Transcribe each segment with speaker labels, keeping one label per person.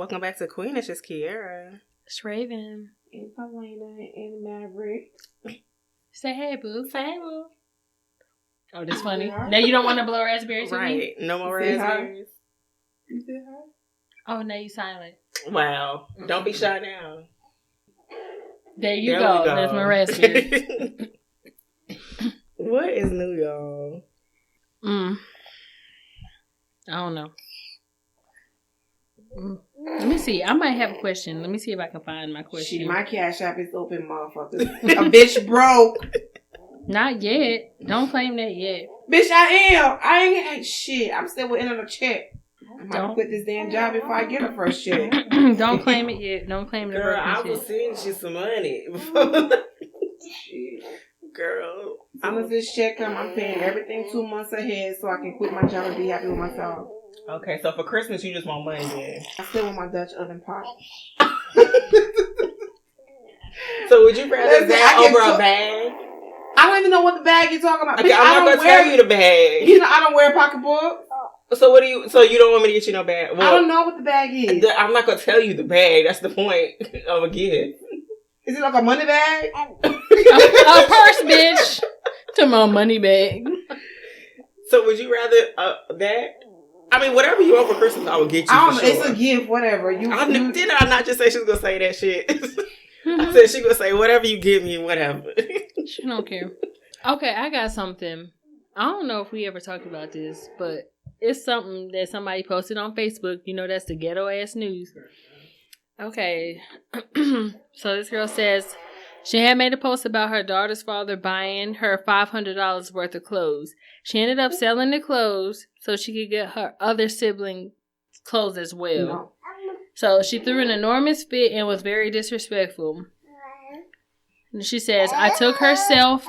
Speaker 1: Welcome back to Queenish. It's Kiera.
Speaker 2: It's Raven.
Speaker 3: And Paulina and Maverick.
Speaker 2: Say hey, boo.
Speaker 1: Say hey, boo.
Speaker 2: Oh, that's funny. Now you don't want to blow raspberries with me?
Speaker 1: Right. No more raspberries.
Speaker 3: You said hi?
Speaker 2: Oh, now you silent.
Speaker 1: Wow. Don't be shy now.
Speaker 2: There you go. That's my raspberries.
Speaker 1: What is new, y'all?
Speaker 2: I don't know. Let me see. I might have a question. Let me see if I can find my question.
Speaker 3: Shit, my Cash App is open, motherfuckers. A bitch broke.
Speaker 2: Not yet. Don't claim that yet.
Speaker 3: Bitch, I am. I ain't had shit. I'm still waiting on a check. I'm about to quit this damn job before I get a first check.
Speaker 2: Don't claim it yet. Don't claim the
Speaker 1: Girl, I was sending you some money before.
Speaker 3: Shit.
Speaker 1: Girl.
Speaker 3: As soon as this check come, I'm paying everything 2 months ahead so I can quit my job and be happy with myself.
Speaker 1: Okay, so for Christmas, you just want money then?
Speaker 3: I still want my Dutch oven pot.
Speaker 1: So would you rather that over a bag?
Speaker 3: I don't even know what the bag you're talking about.
Speaker 1: Okay, I'm not gonna tell you the bag.
Speaker 3: You know, I don't wear a pocketbook.
Speaker 1: So what do you? So you don't want me to get you no bag? Well,
Speaker 3: I don't know what the bag is.
Speaker 1: I'm not gonna tell you the bag. That's the point of a gift.
Speaker 3: Is it like a money bag?
Speaker 2: a purse, bitch. To my money bag.
Speaker 1: So would you rather that? I mean, whatever you want for Christmas, I will get you.
Speaker 3: I don't
Speaker 1: know.
Speaker 3: Sure. It's a gift, whatever.
Speaker 1: Didn't I not just say she was gonna say that shit? I said she gonna say whatever you give me, whatever.
Speaker 2: She don't care. Okay, I got something. I don't know if we ever talked about this, but it's something that somebody posted on Facebook. You know, that's the ghetto ass news. Okay. So this girl says she had made a post about her daughter's father buying her $500 worth of clothes. She ended up selling the clothes so she could get her other sibling clothes as well. No. So she threw an enormous fit and was very disrespectful. And she says, I took herself,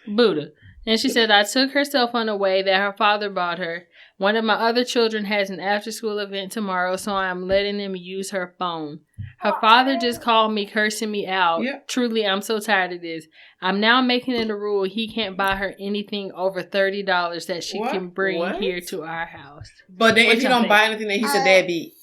Speaker 2: Buddha. And she said, I took her cell phone away that her father bought her. One of my other children has an after-school event tomorrow, so I'm letting them use her phone. Her father just called me, cursing me out. Yep. Truly, I'm so tired of this. I'm now making it a rule he can't buy her anything over $30 that she can bring here to our house.
Speaker 3: But then if you don't buy anything, then he's a deadbeat.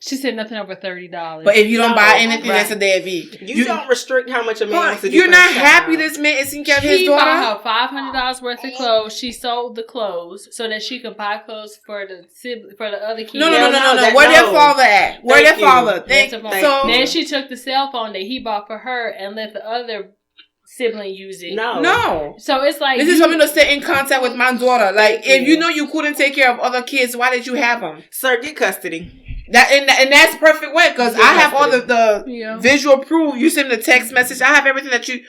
Speaker 2: She said nothing over $30.
Speaker 3: But if you don't buy anything, that's a deadbeat.
Speaker 1: You don't restrict how much a man wants to do.
Speaker 3: You're not happy this man is taking care of his daughter?
Speaker 2: She bought her $500 worth of clothes. She sold the clothes so that she could buy clothes for the other kids.
Speaker 3: No. Where their father at? Where their father?
Speaker 2: So then she took the cell phone that he bought for her and let the other sibling use it.
Speaker 3: No.
Speaker 2: So it's like
Speaker 3: this is for me to stay in contact with my daughter. Like if you know you couldn't take care of other kids, why did you have them?
Speaker 1: Sir, get custody.
Speaker 3: And that's perfect way because I have all the visual proof. You send the text message. I have everything that you.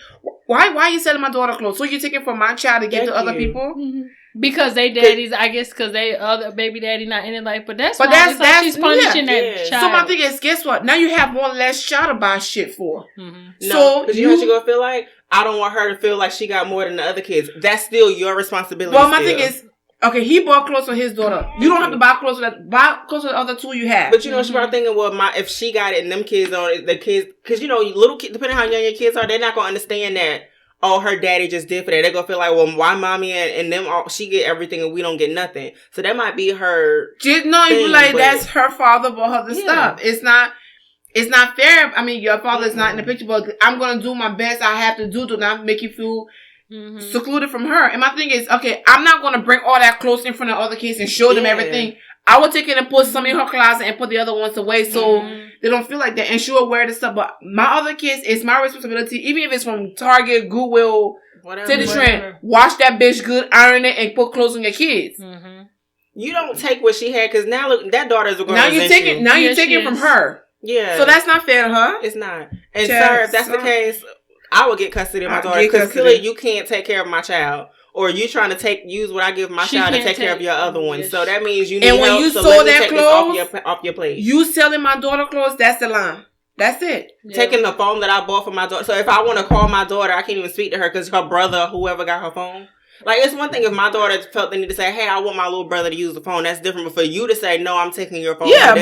Speaker 3: Why are you selling my daughter clothes? So you taking from my child to give to other people?
Speaker 2: Mm-hmm. Because they daddies, I guess, because they other baby daddy not in it. Like, but that's she's punishing that child.
Speaker 3: So my thing is, guess what? Now you have one less child to buy shit for.
Speaker 1: Mm-hmm. So because you know what you gonna feel like? I don't want her to feel like she got more than the other kids. That's still your responsibility.
Speaker 3: Well, my thing is. Okay, he bought clothes for his daughter. You don't have to buy clothes for that. Buy clothes for the other two you have.
Speaker 1: But you know, she probably thinking, well, if she got it and them kids on it, the kids, because you know, little kids, depending on how young your kids are, they're not gonna understand that. Oh, her daddy just did for that. They're gonna feel like, well, why mommy and them she get everything and we don't get nothing. So that might be her.
Speaker 3: That's her father bought her the stuff. It's not fair. I mean, your father's not in the picture, but I'm gonna do my best. I have to do to not make you feel. Secluded from her. And my thing is, okay, I'm not going to bring all that clothes in front of other kids and show them everything. I will take it and put some in her closet and put the other ones away so they don't feel like that. And she'll wear the stuff. But my other kids, it's my responsibility. Even if it's from Target, Goodwill, City Trend, wash that bitch good, iron it, and put clothes on your kids.
Speaker 1: You don't take what she had because now look, that daughter's going to
Speaker 3: Now you're taking from her.
Speaker 1: Yeah.
Speaker 3: So that's not fair to her.
Speaker 1: It's not. And sir, if that's the case, I would get custody of my daughter because clearly you can't take care of my child, or you trying to use what I give my child to take care of your other one. So that means you need help. And when you sold that clothes off your plate,
Speaker 3: you selling my daughter clothes. That's the line. That's it.
Speaker 1: Taking the phone that I bought for my daughter. So if I want to call my daughter, I can't even speak to her because her brother, or whoever got her phone. Like, it's one thing if my daughter felt the need to say, hey, I want my little brother to use the phone. That's different. But for you to say, no, I'm taking your phone.
Speaker 3: Yeah,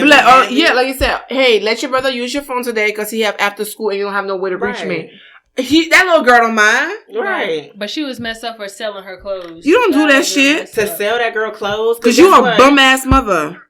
Speaker 3: like you said, hey, let your brother use your phone today because he have after school and you don't have no way to reach me. That little girl don't mind.
Speaker 1: Right.
Speaker 2: But she was messed up for selling her clothes.
Speaker 3: You don't do that shit.
Speaker 1: To sell that girl clothes?
Speaker 3: Because you a bum-ass mother.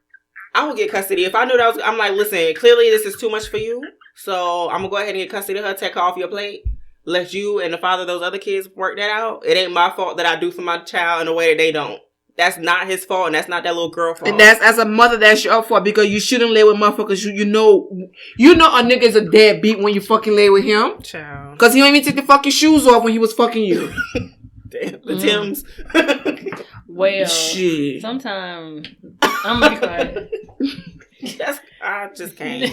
Speaker 1: I would get custody. If I knew that I'm like, listen, clearly this is too much for you. So I'm going to go ahead and get custody of her, take her off your plate. Let you and the father of those other kids work that out. It ain't my fault that I do for my child in a way that they don't. That's not his fault, and that's not that little girl fault.
Speaker 3: And that's, as a mother, that's your fault, because you shouldn't lay with motherfuckers. You know a nigga is a deadbeat when you fucking lay with him. Child. Because he don't even take the fucking shoes off when he was fucking you.
Speaker 1: Damn, the Timbs.
Speaker 2: Well,
Speaker 3: shit.
Speaker 2: Sometimes I'm gonna be quiet.
Speaker 1: I just can't.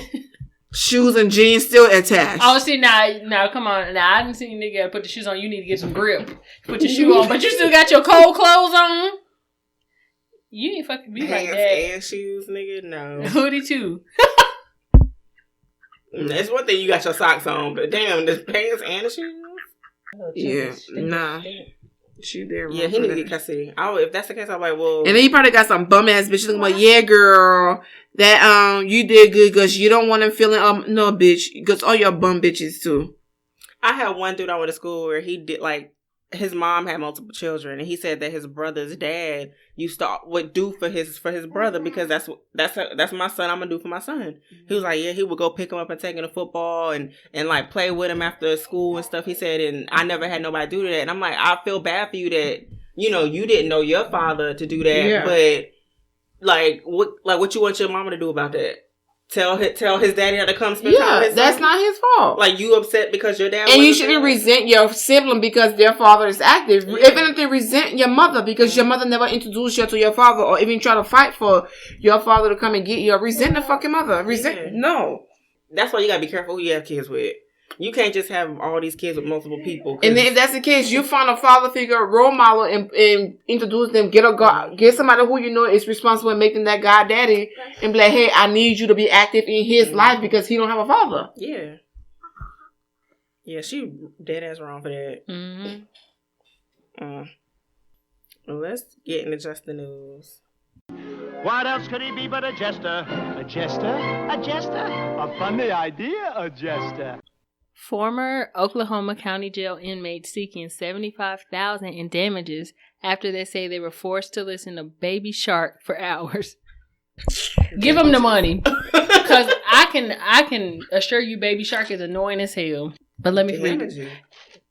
Speaker 3: Shoes and jeans still attached.
Speaker 2: Oh, see, now, come on. Now, I didn't see you nigga put the shoes on. You need to get some grip. Put your shoe on, but you still got your cold clothes on. You ain't fucking be like that.
Speaker 1: And shoes, nigga, no.
Speaker 2: Hoodie, too.
Speaker 1: It's one thing you got your socks on, but damn, the pants and the shoes?
Speaker 3: Yeah, nah. She there.
Speaker 1: Yeah, he need to get custody. If that's the case, I'm like, well.
Speaker 3: And then you probably got some bum ass bitch looking like, yeah, girl, that you did good because you don't want him feeling no, bitch, because all your bum bitches too.
Speaker 1: I had one dude I went to school where he did like his mom had multiple children, and he said that his brother's dad would do for his brother because that's my son. I'm gonna do for my son. He was like, yeah, he would go pick him up and take him to football and like play with him after school and stuff. He said, and I never had nobody do that. And I'm like, I feel bad for you that you didn't know your father to do that, but like what you want your mama to do about that? Tell his daddy how to come spend time with his
Speaker 3: that's
Speaker 1: son?
Speaker 3: not his fault.
Speaker 1: Like, you upset because your dad
Speaker 3: and you shouldn't resent your sibling because their father is active. Yeah. If anything, resent your mother because your mother never introduced you to your father or even try to fight for your father to come and get you. Resent the fucking mother. No.
Speaker 1: That's why you gotta be careful who you have kids with. You can't just have all these kids with multiple people.
Speaker 3: And then if that's the case, you find a father figure, role model, and introduce them. Get somebody who you know is responsible and make them that god daddy, and be like, hey, I need you to be active in his life because he don't have a father.
Speaker 1: Yeah. Yeah, she dead ass wrong for that.
Speaker 2: Mm-hmm.
Speaker 1: Well, let's get into just the news.
Speaker 4: What else could he be but a jester? A jester? A jester? A funny idea, a jester.
Speaker 2: Former Oklahoma County Jail inmates seeking $75,000 in damages after they say they were forced to listen to Baby Shark for hours. Give them the money, because I can assure you, Baby Shark is annoying as hell. But let me read it.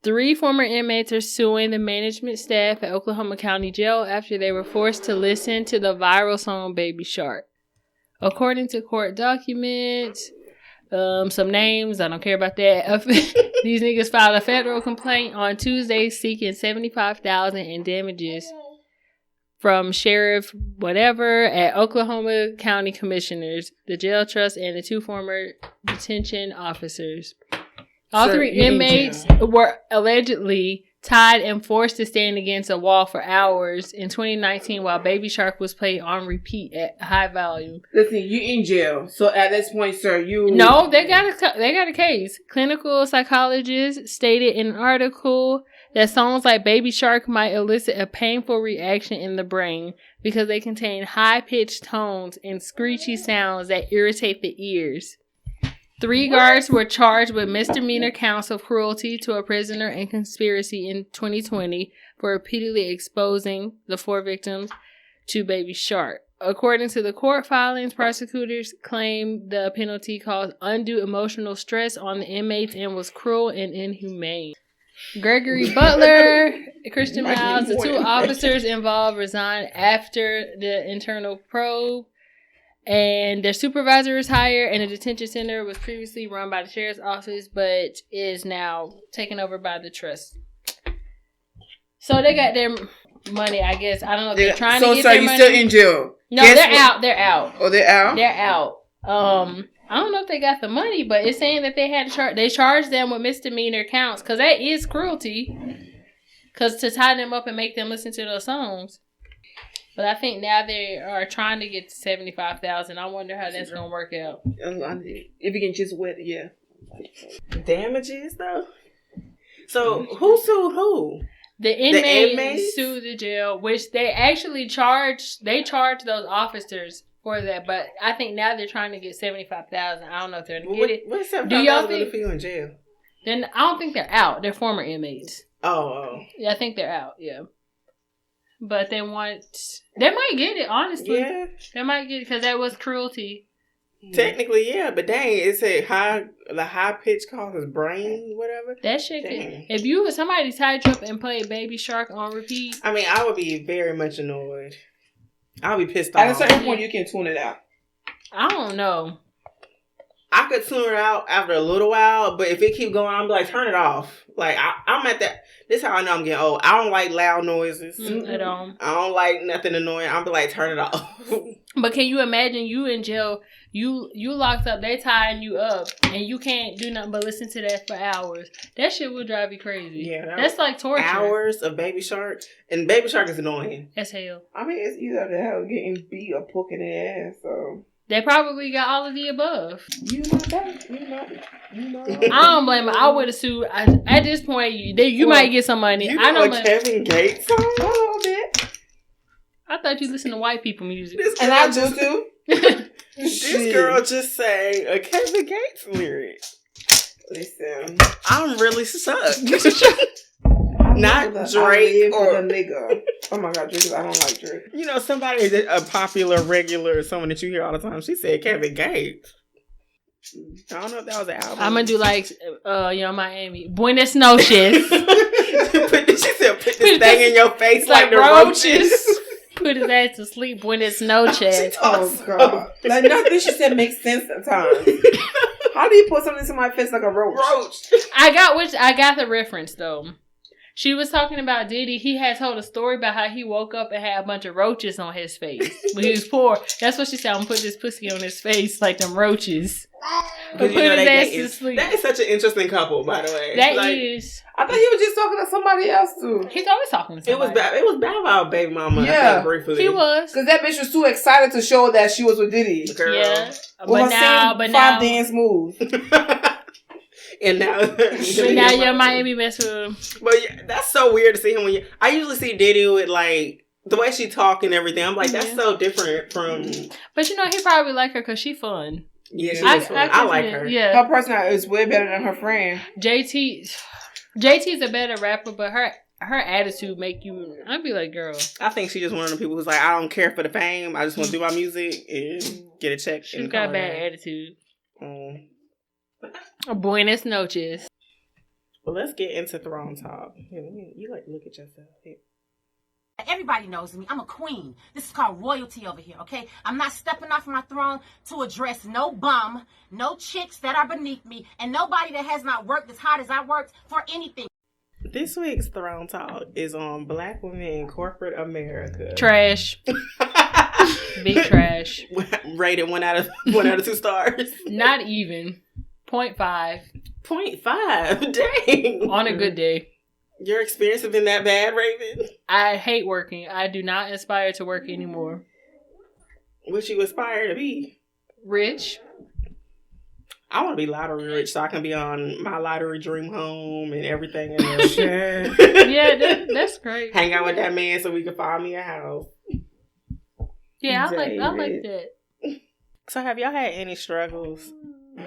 Speaker 2: 3 former inmates are suing the management staff at Oklahoma County Jail after they were forced to listen to the viral song Baby Shark. According to court documents. Some names, I don't care about that. These niggas filed a federal complaint on Tuesday seeking $75,000 in damages from Sheriff whatever at Oklahoma County Commissioners, the jail trust, and the 2 former detention officers. All 3 inmates were allegedly tied and forced to stand against a wall for hours in 2019 while Baby Shark was played on repeat at high volume.
Speaker 3: Listen, you in jail, so at this point, sir,
Speaker 2: No, they got a case. Clinical psychologists stated in an article that songs like Baby Shark might elicit a painful reaction in the brain because they contain high-pitched tones and screechy sounds that irritate the ears. 3 guards were charged with misdemeanor counts of cruelty to a prisoner and conspiracy in 2020 for repeatedly exposing the 4 victims to Baby Shark. According to the court filings, prosecutors claim the penalty caused undue emotional stress on the inmates and was cruel and inhumane. Gregory Butler, Christian Miles, the 2 officers involved resigned after the internal probe. And their supervisor is hired, and the detention center was previously run by the sheriff's office, but is now taken over by the trust. So they got their money, I guess. I don't know if they're trying to get their money. So,
Speaker 3: still in jail?
Speaker 2: No, they're out. They're out.
Speaker 3: Oh, they're out?
Speaker 2: They're out. I don't know if they got the money, but it's saying that they had to they charged them with misdemeanor counts, because that is cruelty. Because to tie them up and make them listen to those songs. But I think now they are trying to get to $75,000. I wonder how that's going to work out.
Speaker 3: If you can just wait, yeah.
Speaker 1: Damages, though? So, who sued who?
Speaker 2: The inmates sued the jail, which they actually charged those officers for that. But I think now they're trying to get $75,000. I don't know if they're going to get it.
Speaker 1: What's $75,000 going to feel in jail?
Speaker 2: Then I don't think they're out. They're former inmates.
Speaker 1: Oh.
Speaker 2: Yeah, I think they're out, yeah. But they might get it, honestly.
Speaker 1: Yeah.
Speaker 2: They might get it because that was cruelty.
Speaker 1: Technically, yeah, but dang, it said the high pitch causes brain, whatever.
Speaker 2: That shit
Speaker 1: Dang.
Speaker 2: if somebody tied you up and played Baby Shark on repeat.
Speaker 1: I mean, I would be very much annoyed. I would be pissed off.
Speaker 3: At a certain point, you can tune it out.
Speaker 2: I don't know.
Speaker 1: I could tune it out after a little while, but if it keep going, I'm like, turn it off. Like, I'm at that. This is how I know I'm getting old. I don't like loud noises.
Speaker 2: At all.
Speaker 1: I don't like nothing annoying. I'm be like, turn it off.
Speaker 2: But can you imagine you in jail? You locked up. They tying you up, and you can't do nothing but listen to that for hours. That shit will drive you crazy.
Speaker 1: Yeah,
Speaker 2: that's like torture.
Speaker 1: Hours of Baby Shark, and Baby Shark is annoying
Speaker 2: as hell.
Speaker 3: I mean, it's either the hell getting beat or poking the ass. So
Speaker 2: they probably got all of the above.
Speaker 3: You know that. You know.
Speaker 2: I don't blame her. I would have sued. At this point, you might get some money.
Speaker 1: You know
Speaker 2: I don't
Speaker 1: Kevin Gates song?
Speaker 3: A little bit.
Speaker 2: I thought you listened to white people music.
Speaker 3: And I do too.
Speaker 1: This girl just sang a Kevin Gates lyric.
Speaker 3: Listen,
Speaker 1: I'm really sucked. Not Drake or
Speaker 3: the nigga. Oh my God, Drake! I don't like Drake.
Speaker 1: You know, somebody that a popular, regular, someone that you hear all the time. She said Kevin Gates. I don't know if that was an album.
Speaker 2: I'm gonna do like, Miami. Buenas noches.
Speaker 1: She said, put this thing in your face like the roaches.
Speaker 2: Put his ass to sleep when it's no chat.
Speaker 3: Oh God! Like nothing she said makes sense at times. How do you put something in my face like a roach?
Speaker 2: I got the reference though. She was talking about Diddy. He had told a story about how he woke up and had a bunch of roaches on his face when he was poor. That's what she said. I'm gonna put this pussy on his face like them roaches. Put his ass to sleep.
Speaker 1: That is such an interesting couple, by the way.
Speaker 2: That is.
Speaker 3: I thought he was just talking to somebody else too.
Speaker 2: He's always talking to somebody.
Speaker 1: It was bad about Baby Mama.
Speaker 3: Yeah,
Speaker 1: I think, briefly.
Speaker 2: He was
Speaker 3: because that bitch was too excited to show that she was with Diddy.
Speaker 1: Girl.
Speaker 2: Yeah,
Speaker 3: but now dance moves.
Speaker 1: And now
Speaker 2: you're Miami mess with him.
Speaker 1: But yeah, that's so weird to see him I usually see Diddy with like the way she talk and everything. I'm like, that's so different from. But
Speaker 2: he probably like her because she fun.
Speaker 1: Yeah, she is fun. I like her.
Speaker 2: Yeah,
Speaker 3: her personality is way better than her friend.
Speaker 2: JT's a better rapper, but her attitude make you. I'd be like, girl.
Speaker 1: I think she's just one of the people who's like, I don't care for the fame. I just want to do my music and get a check.
Speaker 2: She's got a bad attitude. Buenas noches.
Speaker 1: Well, let's get into throne talk. You like look at yourself. Here.
Speaker 5: Everybody knows me. I'm a queen. This is called royalty over here, okay? I'm not stepping off my throne to address no bum, no chicks that are beneath me, and nobody that has not worked as hard as I worked for anything.
Speaker 1: This week's Throne Talk is on Black women in corporate America.
Speaker 2: Trash. Big trash.
Speaker 1: Rated 1 out of 2 stars.
Speaker 2: Not even. 0.5.
Speaker 1: 0.5? Dang.
Speaker 2: On a good day.
Speaker 1: Your experience has been that bad, Raven?
Speaker 2: I hate working. I do not aspire to work anymore.
Speaker 1: What you aspire to be?
Speaker 2: Rich.
Speaker 1: I want to be lottery rich so I can be on my lottery dream home and everything else.
Speaker 2: Yeah, that's great.
Speaker 1: Hang out with that man so we can find me a house.
Speaker 2: Yeah, I like that.
Speaker 1: So have y'all had any struggles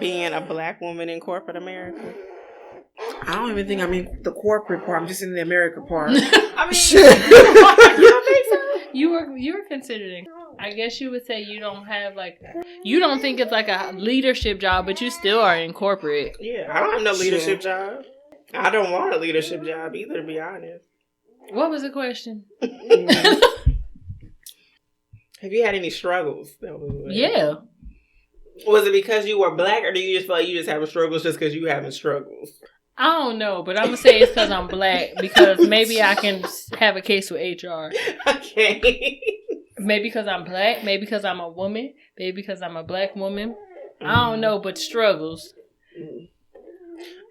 Speaker 1: being a Black woman in corporate America?
Speaker 3: I don't even think I'm in the corporate part. I'm just in the America part.
Speaker 2: I mean, you don't think so? You were considering. I guess you would say you don't think it's like a leadership job, but you still are in corporate.
Speaker 1: Yeah, I don't have no leadership job. I don't want a leadership job either, to be honest.
Speaker 2: What was the question?
Speaker 1: Have you had any struggles?
Speaker 2: Yeah.
Speaker 1: Was it because you were Black, or do you just feel like you just having struggles just because you having struggles?
Speaker 2: I don't know, but I'm going to say it's because I'm Black, because maybe I can have a case with HR.
Speaker 1: Okay.
Speaker 2: Maybe because I'm Black, maybe because I'm a woman, maybe because I'm a Black woman. I don't know, but struggles.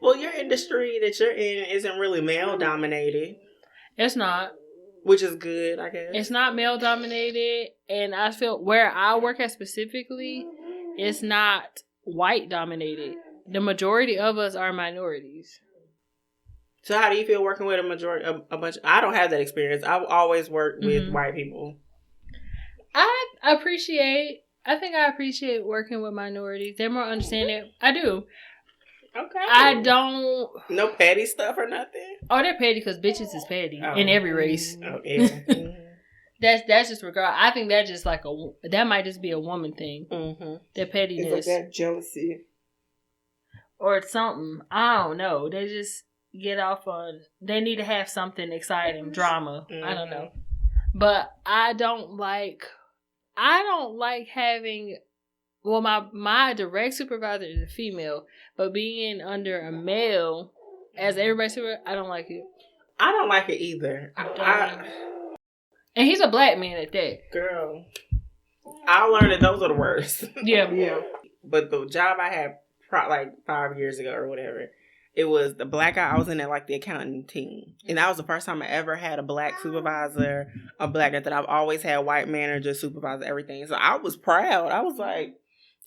Speaker 1: Well, your industry that you're in isn't really male-dominated.
Speaker 2: It's not.
Speaker 1: Which is good, I guess.
Speaker 2: It's not male-dominated, and I feel where I work at specifically, it's not white-dominated. The majority of us are minorities.
Speaker 1: So how do you feel working with a bunch? I don't have that experience. I've always worked with white people.
Speaker 2: I think I appreciate working with minorities. They're more understanding. I do.
Speaker 1: Okay.
Speaker 2: I don't.
Speaker 1: No petty stuff or nothing?
Speaker 2: Oh, they're petty because bitches is petty in every race.
Speaker 1: Oh, yeah.
Speaker 2: That's just regard. I think that's just like that might just be a woman thing.
Speaker 1: Mm-hmm.
Speaker 2: That pettiness.
Speaker 3: It's like that jealousy.
Speaker 2: Or something. I don't know. They just get off on... They need to have something exciting. Drama. Mm-hmm. I don't know. But I don't like having... Well, my direct supervisor is a female. But being under a male as everybody's supervisor, I don't like it.
Speaker 1: I don't like it either.
Speaker 2: And he's a black man at that.
Speaker 1: Girl. I learned that those are the worst.
Speaker 2: Yeah.
Speaker 1: But the job I had like 5 years ago or whatever, it was the black guy. I was in at like the accounting team. And that was the first time I ever had a black supervisor, a black that I've always had white manager, supervisor, everything. So I was proud. I was like,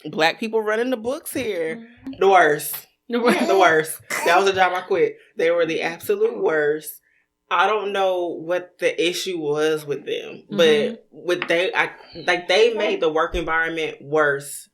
Speaker 1: black people running the books here. The worst. The worst. That was the job I quit. They were the absolute worst. I don't know what the issue was with them, but they made the work environment worse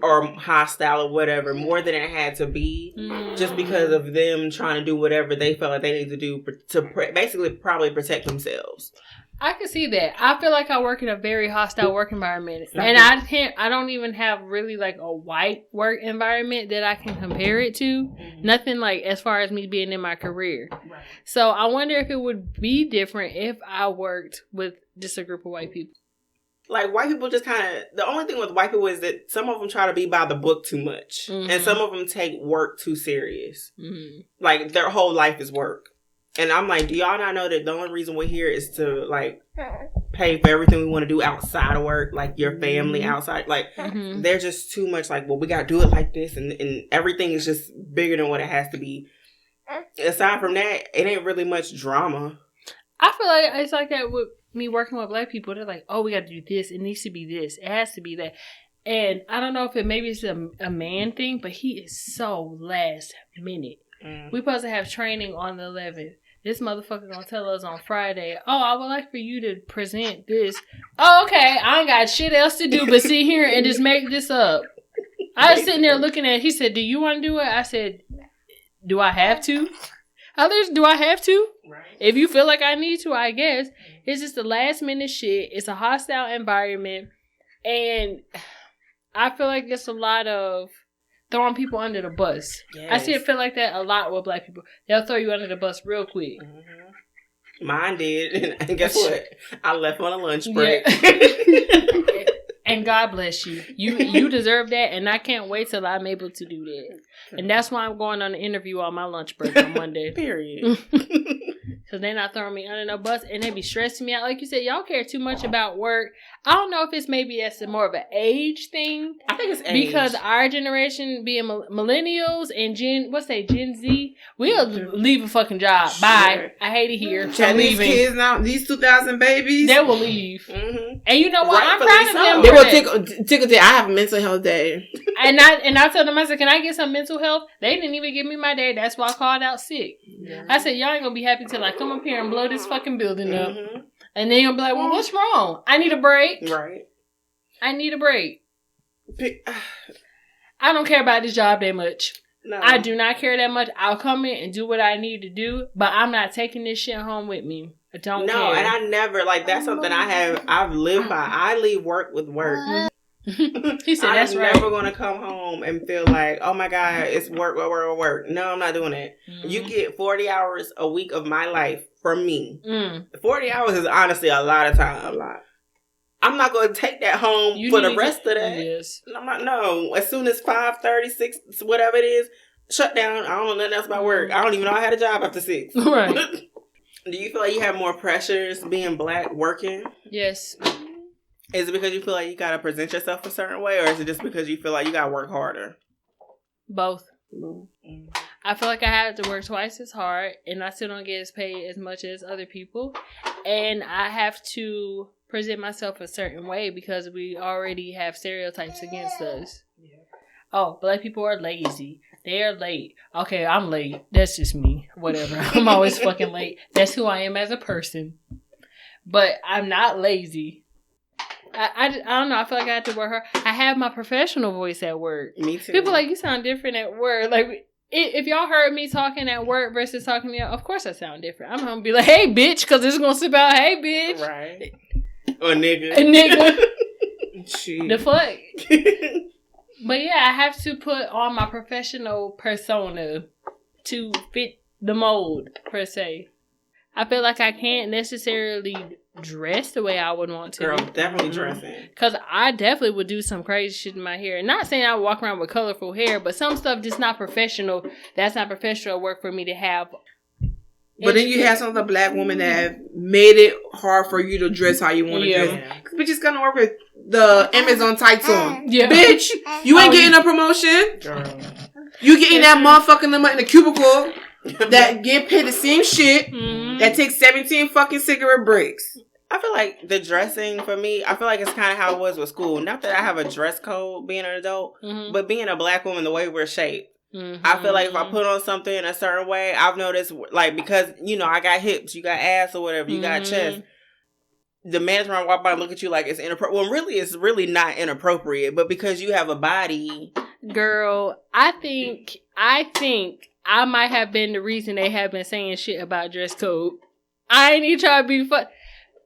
Speaker 1: or hostile or whatever more than it had to be, just because of them trying to do whatever they felt like they needed to do to basically probably protect themselves.
Speaker 2: I can see that. I feel like I work in a very hostile work environment, and I don't even have really like a white work environment that I can compare it to. Nothing like as far as me being in my career. Right. So I wonder if it would be different if I worked with just a group of white people.
Speaker 1: Like, white people just kind of... The only thing with white people is that some of them try to be by the book too much, and some of them take work too serious. Like, their whole life is work. And I'm like, do y'all not know that the only reason we're here is to, like, pay for everything we want to do outside of work? Like, your family outside. Like, they're just too much like, well, we got to do it like this. And everything is just bigger than what it has to be. Aside from that, it ain't really much drama.
Speaker 2: I feel like it's like that with me working with black people. They're like, oh, we got to do this. It needs to be this. It has to be that. And I don't know if maybe it's a man thing, but he is so last minute. We supposed to have training on the 11th. This motherfucker gonna tell us on Friday, oh, I would like for you to present this. Oh, okay. I ain't got shit else to do but sit here and just make this up. I was sitting there looking at it. He said, do you want to do it? I said, do I have to? Others, do I have to? Right. If you feel like I need to, I guess. It's just the last minute shit. It's a hostile environment. And I feel like it's a lot of throwing people under the bus. Yes. I see it feel like that a lot with black people. They'll throw you under the bus real quick.
Speaker 1: Mine did. And guess what? I left on a lunch break.
Speaker 2: Yeah. And God bless you. You deserve that, and I can't wait till I'm able to do that. And that's why I'm going on an interview on my lunch break on Monday.
Speaker 1: Period.
Speaker 2: Because they're not throwing me under no bus, and they be stressing me out. Like you said, y'all care too much about work. I don't know if it's maybe that's more of an age thing.
Speaker 1: I think it's age.
Speaker 2: Because our generation, being millennials and Gen Z, we'll leave a fucking job. Sure. Bye. I hate it here.
Speaker 3: And these kids now, these 2000 babies,
Speaker 2: they will leave. And you know what? I'm
Speaker 1: proud
Speaker 2: of them.
Speaker 3: They will tickle day. I have a mental health day.
Speaker 2: And I told them, I said, can I get some mental health? They didn't even give me my day. That's why I called out sick. Yeah. I said, y'all ain't gonna be happy till I come up here and blow this fucking building up. And then you'll be like, well, what's wrong? I need a break.
Speaker 1: Right.
Speaker 2: I need a break. I don't care about this job that much. No. I do not care that much. I'll come in and do what I need to do, but I'm not taking this shit home with me. I don't care.
Speaker 1: No, and I never, like, that's something I've lived by. I leave work with work.
Speaker 2: He said, that's right.
Speaker 1: I'm never going to come home and feel like, oh my God, it's work. No, I'm not doing that. You get 40 hours a week of my life from me. 40 hours is honestly a lot of time. I'm not going to take that home for the rest of that.
Speaker 2: Yes.
Speaker 1: I'm not, no. As soon as 5:30, 6, whatever it is, shut down. I don't know nothing else about work. I don't even know I had a job after 6.
Speaker 2: Right.
Speaker 1: Do you feel like you have more pressures being black working?
Speaker 2: Yes.
Speaker 1: Is it because you feel like you got to present yourself a certain way, or is it just because you feel like you got to work harder?
Speaker 2: Both. I feel like I have to work twice as hard, and I still don't get as paid as much as other people. And I have to present myself a certain way because we already have stereotypes against us. Yeah. Oh, black people are lazy. They are late. Okay, I'm late. That's just me. Whatever. I'm always fucking late. That's who I am as a person. But I'm not lazy. I don't know. I feel like I have to work hard. I have my professional voice at work.
Speaker 1: Me too.
Speaker 2: People like, you sound different at work. Like, if y'all heard me talking at work versus talking to y'all, of course I sound different. I'm going to be like, hey, bitch, because it's going to slip out, hey, bitch.
Speaker 1: Right. Or nigga.
Speaker 2: A nigga.
Speaker 3: Jeez.
Speaker 2: The fuck? But yeah, I have to put on my professional persona to fit the mold, per se. I feel like I can't necessarily dress the way I would want to.
Speaker 1: Girl, definitely dressing.
Speaker 2: Because I definitely would do some crazy shit in my hair. Not saying I would walk around with colorful hair, but some stuff just not professional. That's not professional work for me to have.
Speaker 3: But then you have some other black women that have made it hard for you to dress how you want to dress. Because bitch is going to work with the Amazon tights on.
Speaker 2: Yeah.
Speaker 3: Bitch, you ain't getting a promotion.
Speaker 1: Girl.
Speaker 3: You getting that motherfucking number in the cubicle that get paid the same shit that takes 17 fucking cigarette breaks.
Speaker 1: I feel like the dressing for me, I feel like it's kind of how it was with school. Not that I have a dress code being an adult, but being a black woman, the way we're shaped. I feel like if I put on something in a certain way, I've noticed, like, because, you know, I got hips, you got ass or whatever, you got chest. The management might walk by and look at you like it's inappropriate. Well, really, it's really not inappropriate, but because you have a body.
Speaker 2: Girl, I think I might have been the reason they have been saying shit about dress code. I ain't even trying to be fun.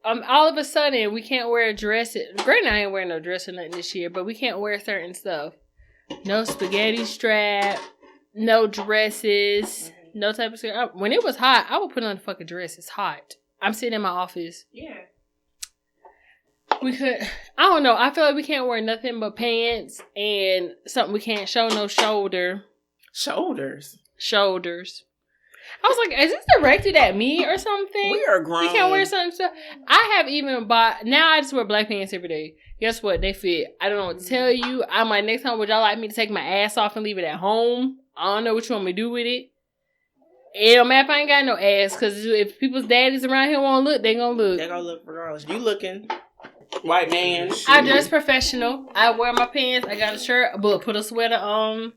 Speaker 2: All of a sudden, we can't wear dresses. Granted, I ain't wearing no dress or nothing this year, but we can't wear certain stuff. No spaghetti strap. No dresses. No type of skirt. When it was hot, I would put on a fucking dress. It's hot. I'm sitting in my office.
Speaker 1: Yeah.
Speaker 2: We could, I don't know. I feel like we can't wear nothing but pants and something we can't show no shoulders. I was like, is this directed at me or something?
Speaker 1: We are grown.
Speaker 2: We can't wear something. I have even bought, now I just wear black pants every day. Guess what? They fit. I don't know what to tell you. I'm like, next time, would y'all like me to take my ass off and leave it at home? I don't know what you want me to do with it. It don't matter if I ain't got no ass, because if people's daddies around here won't look, they gonna look.
Speaker 1: They gonna look regardless. You looking. White man.
Speaker 2: I dress professional. I wear my pants. I got a shirt, but put a sweater on.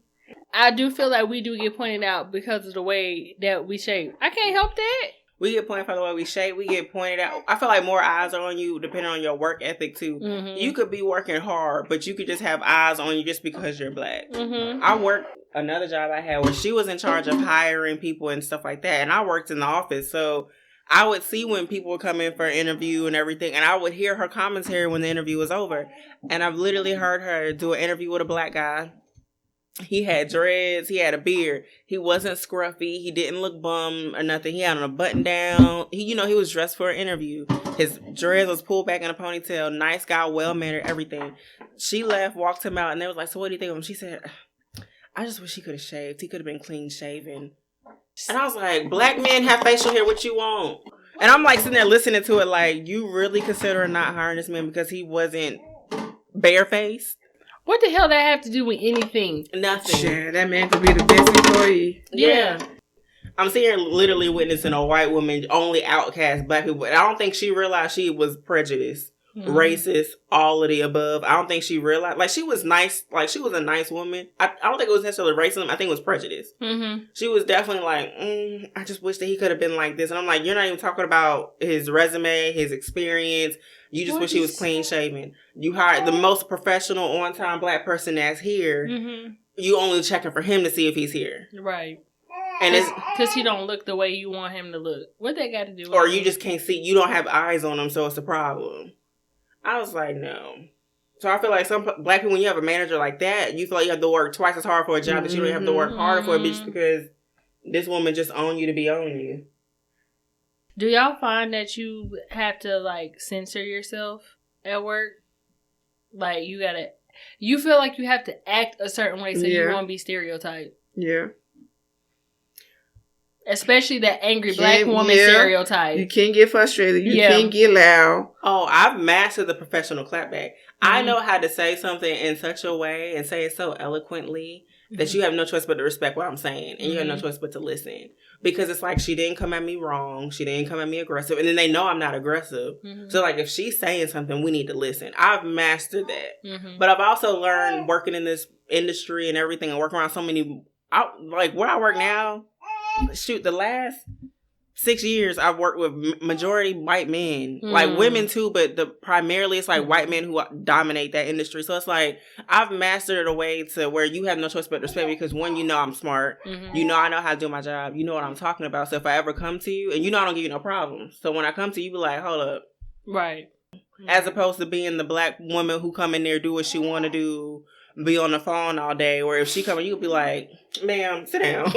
Speaker 2: I do feel like we do get pointed out because of the way that we shape. I can't help that.
Speaker 1: We get pointed for the way we shape. We get pointed out. I feel like more eyes are on you depending on your work ethic too. You could be working hard, but you could just have eyes on you just because you're black. I worked another job I had where she was in charge of hiring people and stuff like that, and I worked in the office, so I would see when people would come in for an interview and everything, and I would hear her commentary when the interview was over. And I've literally heard her do an interview with a black guy. He had dreads. He had a beard. He wasn't scruffy. He didn't look bum or nothing. He had on a button down. He was dressed for an interview. His dreads was pulled back in a ponytail. Nice guy, well-mannered, everything. She left, walked him out, and they was like, so what do you think of him? She said, I just wish he could have shaved. He could have been clean shaven. And I was like, black men have facial hair. What you want? And I'm like sitting there listening to it like, you really consider not hiring this man because he wasn't barefaced?
Speaker 2: What the hell that have to do with anything?
Speaker 1: Nothing.
Speaker 3: Sure, that man could be the best employee.
Speaker 1: Yeah. I'm sitting here literally witnessing a white woman only outcast black people. And I don't think she realized she was prejudiced, racist, all of the above. I don't think she realized. Like, she was nice. Like, she was a nice woman. I don't think it was necessarily racism. I think it was prejudice. She was definitely like, I just wish that he could have been like this. And I'm like, you're not even talking about his resume, his experience. You just wish he was clean shaven. You hired the most professional, on-time black person that's here. You only checking for him to see if he's here.
Speaker 2: Right.
Speaker 1: And it's
Speaker 2: because he don't look the way you want him to look. What they got to do?
Speaker 1: Or you just can't see. You don't have eyes on him, so it's a problem. I was like, no. So I feel like some black people, when you have a manager like that, you feel like you have to work twice as hard for a job that you don't have to work harder for a bitch because this woman just own you to be on you.
Speaker 2: Do y'all find that you have to, like, censor yourself at work? Like, you feel like you have to act a certain way so you won't be stereotyped.
Speaker 3: Yeah.
Speaker 2: Especially that angry black woman stereotype.
Speaker 3: You can't get frustrated. You can't get loud.
Speaker 1: Oh, I've mastered the professional clapback. I know how to say something in such a way and say it so eloquently that you have no choice but to respect what I'm saying. And you have no choice but to listen. Because it's like, she didn't come at me wrong. She didn't come at me aggressive. And then they know I'm not aggressive. So, like, if she's saying something, we need to listen. I've mastered that. But I've also learned working in this industry and everything and working around so many, like, where I work now, shoot, the last 6 years I've worked with majority white men. Like, women too, but primarily it's like white men who dominate that industry. So it's like, I've mastered it a way to where you have no choice but to respect me because, one, you know I'm smart. You know I know how to do my job. You know what I'm talking about. So if I ever come to you, and you know I don't give you no problems. So when I come to you, be like, hold up.
Speaker 2: Right.
Speaker 1: as opposed to being the black woman who come in there, do what she want to do, be on the phone all day. Or if she come in, you'll be like, ma'am, sit down.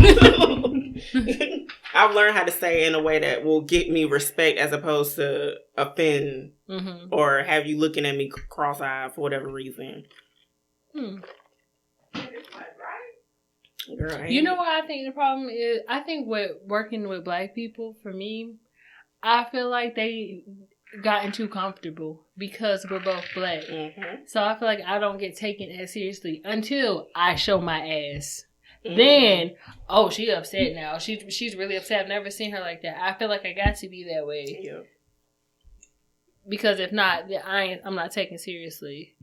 Speaker 1: I've learned how to say it in a way that will get me respect as opposed to offend or have you looking at me cross-eyed for whatever reason.
Speaker 2: Girl, you know what I think the problem is? I think with working with black people, for me, I feel like they gotten too comfortable because we're both black. So I feel like I don't get taken as seriously until I show my ass. Then, oh, she upset now. She's really upset. I've never seen her like that. I feel like I got to be that way. Yeah. Because if not, I'm not taken seriously.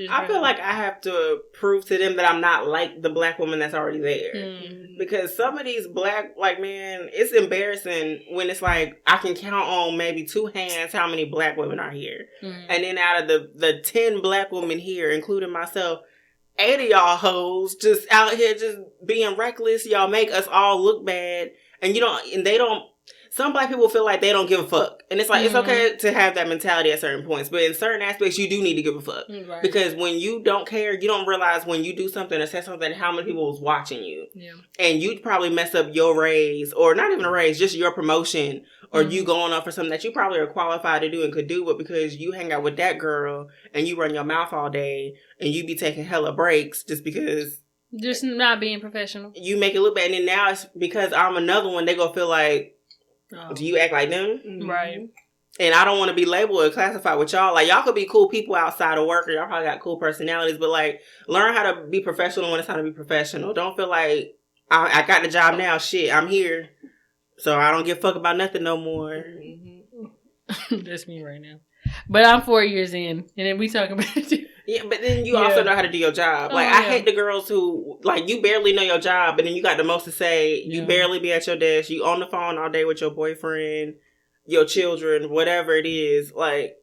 Speaker 1: I feel like I have to prove to them that I'm not like the black woman that's already there. Because some of these black, like, man, it's embarrassing when it's like, I can count on maybe 2 hands how many black women are here. And then out of the 10 black women here, including myself, 8 of y'all hoes just out here just being reckless. Y'all make us all look bad. And some black people feel like they don't give a fuck. And it's like, it's okay to have that mentality at certain points. But in certain aspects, you do need to give a fuck. Right. Because when you don't care, you don't realize when you do something or say something, how many people was watching you. Yeah. And you'd probably mess up your raise, or not even a raise, just your promotion, or you going up for something that you probably are qualified to do and could do, but because you hang out with that girl and you run your mouth all day and you be taking hella breaks just because...
Speaker 2: Just not being professional.
Speaker 1: You make it look bad. And then now it's because I'm another one, they gonna feel like, do you act like them?
Speaker 2: Right.
Speaker 1: And I don't want to be labeled or classified with y'all. Like, y'all could be cool people outside of work, or y'all probably got cool personalities, but like, learn how to be professional when it's time to be professional. Don't feel like, I got the job now, shit, I'm here, so I don't give a fuck about nothing no more.
Speaker 2: That's me right now. But I'm 4 years in, and then we talk about it.
Speaker 1: Yeah, but then you also know how to do your job. Like, I hate the girls who, like, you barely know your job, and then you got the most to say. You barely be at your desk. You on the phone all day with your boyfriend, your children, whatever it is. Like,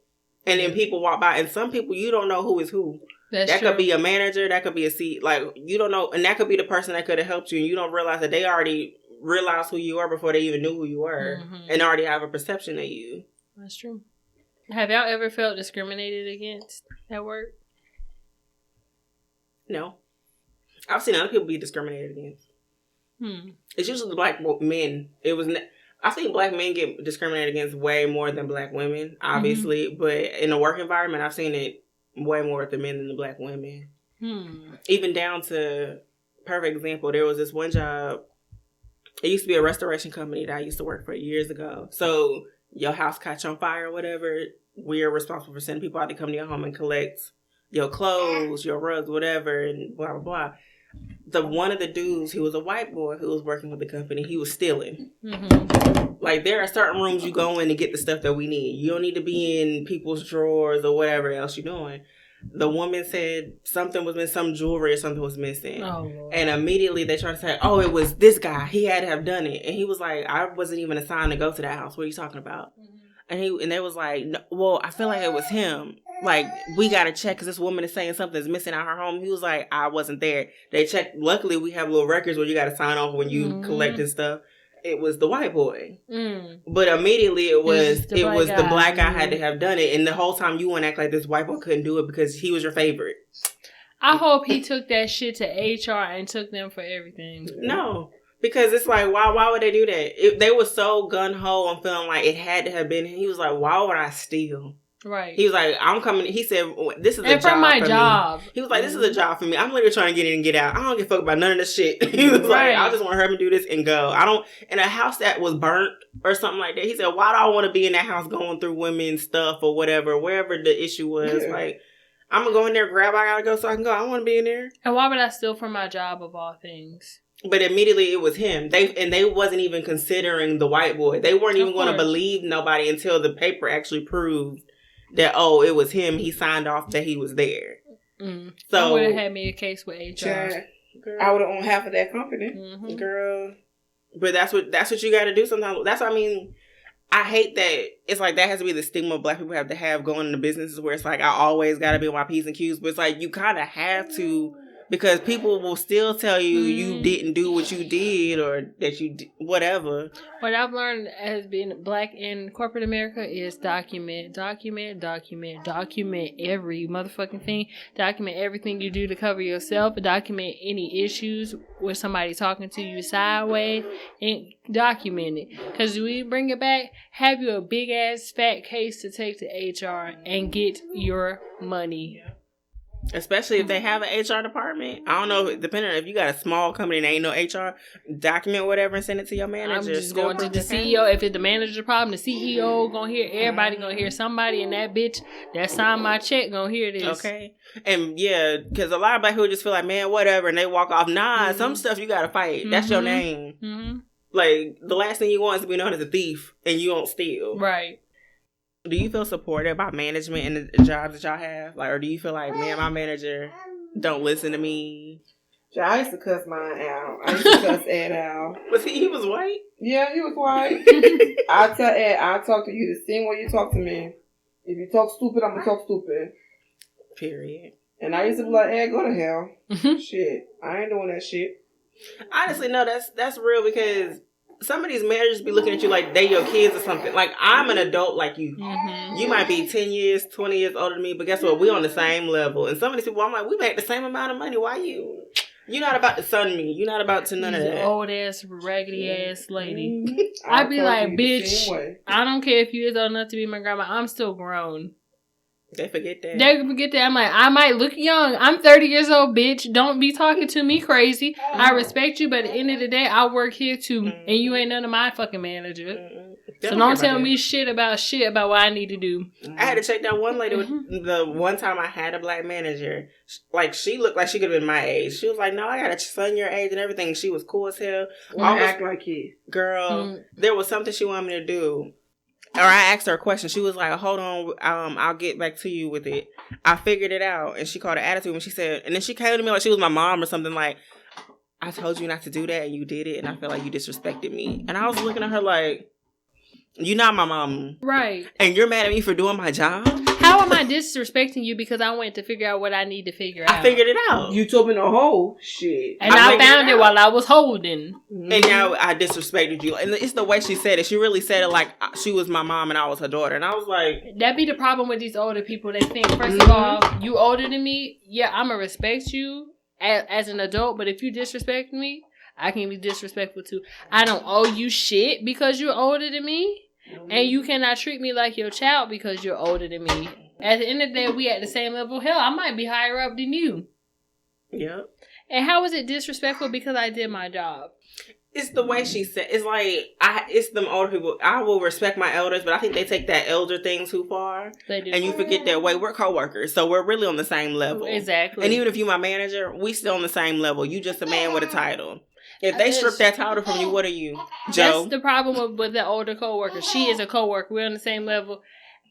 Speaker 1: and then people walk by, and some people, you don't know who is who. That could be a manager. That could be a seat. Like, you don't know. And that could be the person that could have helped you, and you don't realize that they already realized who you are before they even knew who you were, and already have a perception of you.
Speaker 2: That's true. Have y'all ever felt discriminated against at work?
Speaker 1: No. I've seen other people be discriminated against. It's usually the black men. I think black men get discriminated against way more than black women, obviously. But in the work environment, I've seen it way more with the men than the black women. Even down to, perfect example, there was this one job. It used to be a restoration company that I used to work for years ago. So your house catch on fire or whatever, we're responsible for sending people out to come to your home and collect your clothes, your rugs, whatever, and blah, blah, blah. One of the dudes, he was a white boy who was working with the company, he was stealing. Like, there are certain rooms you go in to get the stuff that we need. You don't need to be in people's drawers or whatever else you're doing. The woman said something was missing, some jewelry or something was missing. And immediately they tried to say, oh, it was this guy. He had to have done it. And he was like, I wasn't even assigned to go to that house. What are you talking about? And they was like, no, well, I feel like it was him. Like, we got to check because this woman is saying something's missing out her home. He was like, I wasn't there. They checked. Luckily, we have little records where you got to sign off when you collect and stuff. It was the white boy. But immediately it was the black guy had to have done it. And the whole time you want to act like this white boy couldn't do it because he was your favorite.
Speaker 2: I hope he took that shit to HR and took them for everything.
Speaker 1: No. Because it's like, why would they do that? They were so gun-ho on feeling like it had to have been. He was like, why would I steal?
Speaker 2: Right.
Speaker 1: He was like, I'm coming. He said, this is a job for me. He was like, this is a job for me. I'm literally trying to get in and get out. I don't give a fuck about none of this shit. He was like, I just want her to do this and go. I don't, in a house that was burnt or something like that. He said, why do I want to be in that house going through women's stuff or whatever, wherever the issue was. Like, I'm going to go in there, grab, I got to go so I can go. I want to be in there.
Speaker 2: And why would I steal from my job of all things?
Speaker 1: But immediately it was him. They wasn't even considering the white boy. They weren't even going to believe nobody until the paper actually proved that, oh, it was him. He signed off that he was there. So
Speaker 2: I would have had me a case with HR.
Speaker 3: Girl, I would have owned half of that company.
Speaker 1: Girl. But that's what you got to do sometimes. That's what I mean. I hate that it's like that has to be the stigma black people have to have going into businesses where it's like I always got to be on my P's and Q's. But it's like you kind of have to Because people will still tell you you didn't do what you did or that you did whatever.
Speaker 2: What I've learned as being black in corporate America is document every motherfucking thing. Document everything you do to cover yourself. Document any issues with somebody talking to you sideways, and document it. Because we bring it back, have you a big ass fat case to take to HR and get your money.
Speaker 1: Especially if they have an HR department. I don't know, depending on if you got a small company and ain't no HR, document whatever and send it to your manager.
Speaker 2: I'm just going to the CEO. If it's the manager's problem, the CEO gonna hear, everybody gonna hear, somebody in that bitch that signed my check gonna hear this.
Speaker 1: Okay. And yeah, because a lot of black people just feel like, man, whatever, and they walk off. Nah, some stuff you gotta fight. That's your name. Mm-hmm. Like, the last thing you want is to be known as a thief and you don't steal.
Speaker 2: Right.
Speaker 1: Do you feel supported by management and the jobs that y'all have? Like, or do you feel like, man, my manager don't listen to me?
Speaker 3: I used to cuss mine out. I used to cuss Ed out.
Speaker 1: Was he was white?
Speaker 3: Yeah, he was white. I tell Ed, I'll talk to you the same way you talk to me. If you talk stupid, I'm going to talk stupid.
Speaker 1: Period.
Speaker 3: And I used to be like, Ed, go to hell. Shit. I ain't doing that shit.
Speaker 1: Honestly, no, that's real, because some of these managers be looking at you like they your kids or something. Like, I'm an adult like you. Mm-hmm. You might be 10 years, 20 years older than me, but guess what? We on the same level. And some of these people, I'm like, we make the same amount of money. Why you? You're not about to son me. You're not about to none of that.
Speaker 2: Old ass, raggedy ass lady. I'd be like, bitch, I don't care if you is old enough to be my grandma. I'm still grown.
Speaker 1: They forget that.
Speaker 2: I'm like, I might look young. I'm 30 years old, bitch. Don't be talking to me crazy. I respect you, but at the end of the day, I work here too. And you ain't none of my fucking manager. So don't tell me shit about what I need to do.
Speaker 1: I had to check that one lady with the one time I had a black manager. Like, she looked like she could have been my age. She was like, no, I got a son your age and everything. She was cool as hell.
Speaker 3: I act like you.
Speaker 1: Girl, there was something she wanted me to do. Or I asked her a question. She was like, hold on, I'll get back to you with it. I figured it out. And she called it attitude. And she said, and then she came to me like she was my mom or something, like, I told you not to do that and you did it. And I feel like you disrespected me. And I was looking at her like, you're not my mom.
Speaker 2: Right.
Speaker 1: And you're mad at me for doing my job?
Speaker 2: How am I disrespecting you because I went to figure out what I need to figure out?
Speaker 1: I figured it out.
Speaker 3: You told me the whole shit.
Speaker 2: And I found it while I was holding.
Speaker 1: And now I disrespected you. And it's the way she said it. She really said it like she was my mom and I was her daughter. And I was like...
Speaker 2: That be the problem with these older people. They think, first of all, you older than me. Yeah, I'm going to respect you as an adult. But if you disrespect me, I can be disrespectful too. I don't owe you shit because you're older than me. And you cannot treat me like your child because you're older than me. At the end of the day, we at the same level. Hell, I might be higher up than you.
Speaker 1: Yep.
Speaker 2: And how is it disrespectful because I did my job?
Speaker 1: It's the way she said. It's like, it's them older people. I will respect my elders, but I think they take that elder thing too far.
Speaker 2: They do.
Speaker 1: And you forget that, wait, we're co-workers. So we're really on the same level.
Speaker 2: Exactly.
Speaker 1: And even if you my manager, we still on the same level. You just a man with a title. If they strip that title from you, what are you, Joe?
Speaker 2: That's the problem with the older coworker. She is a coworker. We're on the same level.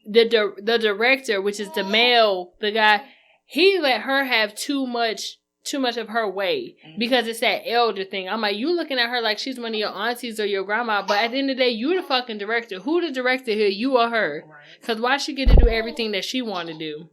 Speaker 2: The director, which is the male, the guy, he let her have too much of her way because it's that elder thing. I'm like, you looking at her like she's one of your aunties or your grandma, but at the end of the day, you the fucking director. Who the director here? You or her? Because why she get to do everything that she want to do?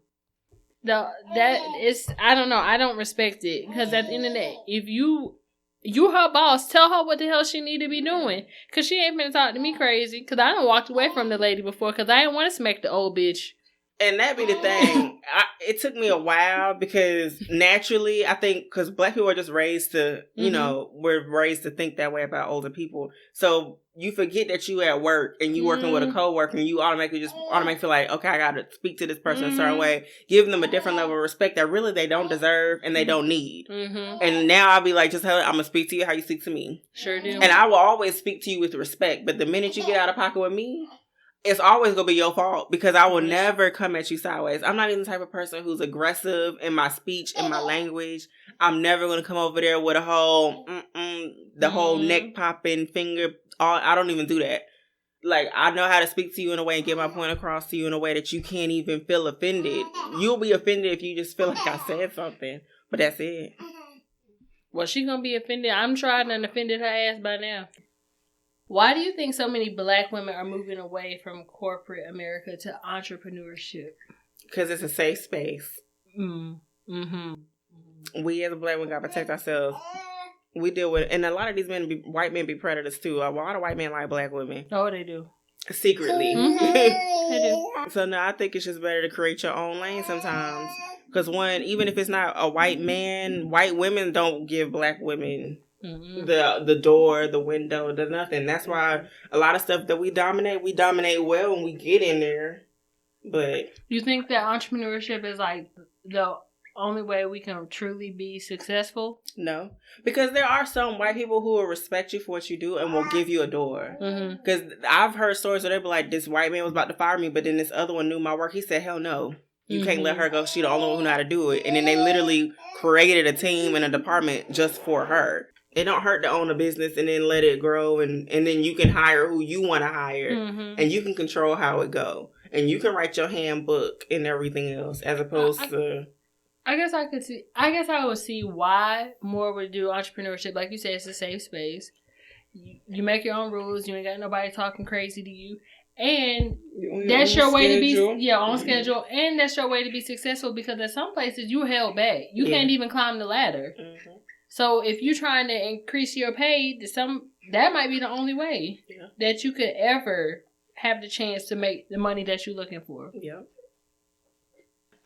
Speaker 2: I don't know. I don't respect it because at the end of the day, if you her boss, tell her what the hell she need to be doing. Because she ain't finna talk to me crazy. Because I done walked away from the lady before because I didn't want to smack the old bitch.
Speaker 1: And that be the thing. It took me a while because naturally, I think, because black people are just raised to, we're raised to think that way about older people. So you forget that you at work and you working with a coworker and you automatically feel like, okay, I got to speak to this person a certain way, give them a different level of respect that really they don't deserve and they don't need. And now I'll be like, just I'm going to speak to you how you speak to me.
Speaker 2: Sure do.
Speaker 1: And I will always speak to you with respect. But the minute you get out of pocket with me, it's always going to be your fault because I will never come at you sideways. I'm not even the type of person who's aggressive in my speech, in my language. I'm never going to come over there with a whole, whole neck popping finger. I don't even do that. Like, I know how to speak to you in a way and get my point across to you in a way that you can't even feel offended. You'll be offended if you just feel like I said something, but that's it.
Speaker 2: Well, she going to be offended. I'm trying and offended her ass by now. Why do you think so many black women are moving away from corporate America to entrepreneurship?
Speaker 1: Because it's a safe space. We as a black women gotta protect ourselves. We deal with, and a lot of these white men be predators too. A lot of white men like black women.
Speaker 2: Oh, they do.
Speaker 1: Secretly.
Speaker 2: They do.
Speaker 1: So no, I think it's just better to create your own lane sometimes. Because even if it's not a white man, white women don't give black women the door, the window, the nothing. That's why a lot of stuff that we dominate well when we get in there. But
Speaker 2: you think that entrepreneurship is like the only way we can truly be successful?
Speaker 1: No, because there are some white people who will respect you for what you do and will give you a door. Because I've heard stories where they be like, this white man was about to fire me, but then this other one knew my work. He said, hell no. You can't let her go. She the only one who know how to do it. And then they literally created a team and a department just for her. It don't hurt to own a business and then let it grow. And then you can hire who you want to hire. And you can control how it go. And you can write your handbook and everything else as opposed to...
Speaker 2: I guess I would see why more would do entrepreneurship. Like you said, it's a safe space. You make your own rules. You ain't got nobody talking crazy to you. And that's your way to be on schedule, and that's your way to be successful because at some places you held back. You can't even climb the ladder. So if you're trying to increase your pay, that might be the only way that you could ever have the chance to make the money that you're looking for.
Speaker 1: Yeah.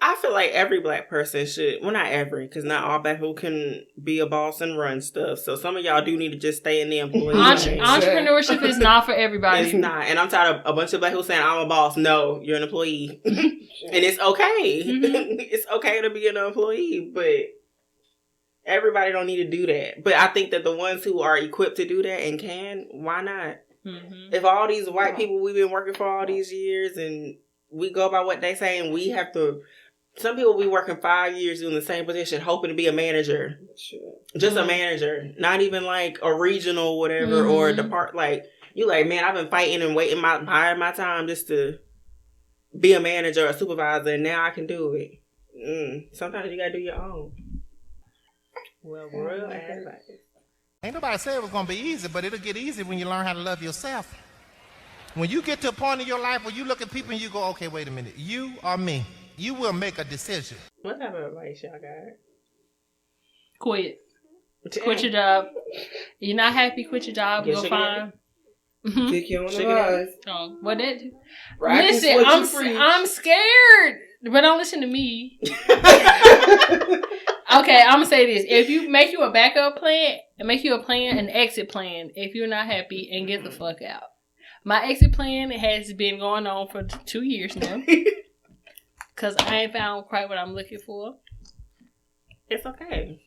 Speaker 1: I feel like every black person should, well, not every, because not all black people can be a boss and run stuff. So some of y'all do need to just stay in the employee.
Speaker 2: Entrepreneurship is not for everybody.
Speaker 1: It's not. And I'm tired of a bunch of black people saying, I'm a boss. No, you're an employee. And it's okay. It's okay to be an employee, but everybody don't need to do that. But I think that the ones who are equipped to do that and can, why not? If all these white people we've been working for all these years and we go by what they say and we have to... Some people be working 5 years doing the same position, hoping to be a manager. Just a manager. Not even like a regional whatever or a depart. Like, you like, man, I've been fighting and waiting biding my time just to be a manager or a supervisor, and now I can do it. Sometimes you gotta do your own. Well, real advice.
Speaker 6: Ain't nobody said it was gonna be easy, but it'll get easy when you learn how to love yourself. When you get to a point in your life where you look at people and you go, okay, wait a minute, you or me? You will make a decision.
Speaker 1: What type of advice y'all got?
Speaker 2: Quit. Quit your job. You're not happy, quit your job. Go find.
Speaker 3: Kick you on the rise.
Speaker 2: Oh, what that do?
Speaker 3: Listen,
Speaker 2: I'm scared. But don't listen to me. Okay, I'm going to say this. If you make you a backup plan, make you a plan, an exit plan, if you're not happy, and get the fuck out. My exit plan has been going on for 2 years now. Because I ain't found quite what I'm looking for.
Speaker 1: It's okay.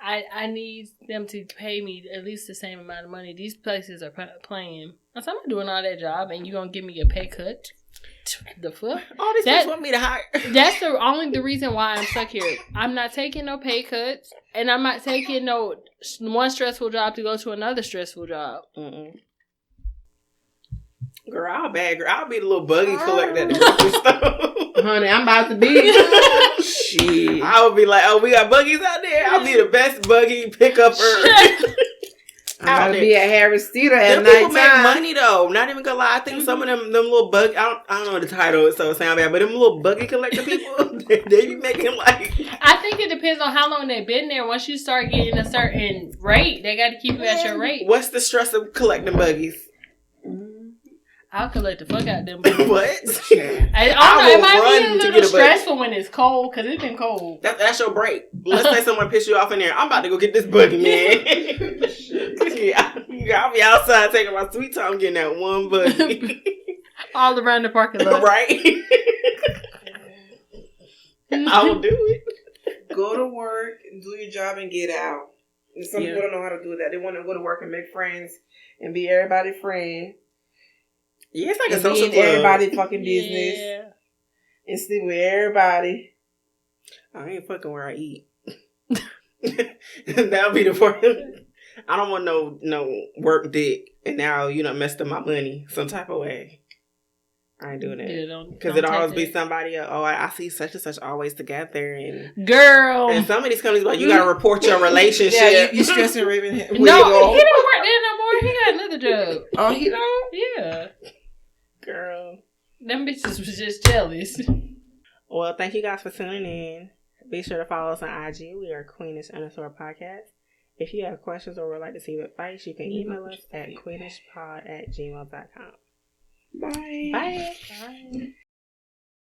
Speaker 2: I need them to pay me at least the same amount of money. These places are playing. I'm not doing all that job and you going to give me a pay cut? The fuck?
Speaker 1: All these people want me to hire.
Speaker 2: That's the reason why I'm stuck here. I'm not taking no pay cuts. And I'm not taking no one stressful job to go to another stressful job.
Speaker 1: Girl, I'll be the little buggy collector at the grocery store.
Speaker 3: Honey, I'm about to be. Shit.
Speaker 1: I would be like, oh, we got buggies out there. I'll be the best buggy pickuper.
Speaker 3: I'm about to be at Harris Theater at
Speaker 1: night.
Speaker 3: People
Speaker 1: make money though. Not even gonna lie. I think some of them little buggy. I don't know the title, so it sound bad. But them little buggy collector people, they be making like.
Speaker 2: I think it depends on how long they've been there. Once you start getting a certain rate, they got to keep you at your rate.
Speaker 1: What's the stress of collecting buggies?
Speaker 2: I'll collect the fuck out of them.
Speaker 1: What?
Speaker 2: I don't know. It might be a little stressful when it's cold because it's been cold.
Speaker 1: That's your break. Let's say someone piss you off in there. I'm about to go get this buggy, man. I'll be outside taking my sweet time getting that one buggy.
Speaker 2: All around the parking lot.
Speaker 1: Right? I will do it.
Speaker 3: Go to work, do your job, and get out. And some people don't know how to do that. They want to go to work and make friends and be everybody's friend.
Speaker 1: Yeah, it's like
Speaker 3: and
Speaker 1: a social
Speaker 3: be in
Speaker 1: club.
Speaker 3: Everybody's fucking business.
Speaker 2: Yeah.
Speaker 3: And sleep with everybody.
Speaker 1: I ain't fucking where I eat. That'll be the point. I don't want no work dick. And now you done messed up my money some type of way. I ain't doing that. Because it'll always be somebody else. Oh, I see such and such always together. And
Speaker 2: girl.
Speaker 1: And some of these companies like, you got to report your relationship.
Speaker 3: Yeah, you stressing Raven.
Speaker 2: No, he don't work there no more. He got another job.
Speaker 3: Oh, he don't?
Speaker 2: Yeah.
Speaker 1: Girl.
Speaker 2: Them bitches was just jealous.
Speaker 1: Well, thank you guys for tuning in. Be sure to follow us on IG. We are Queenish_podcast. If you have questions or would like to see advice, you can email us at queenishpod@gmail.com.
Speaker 3: Bye.
Speaker 1: Bye. Bye.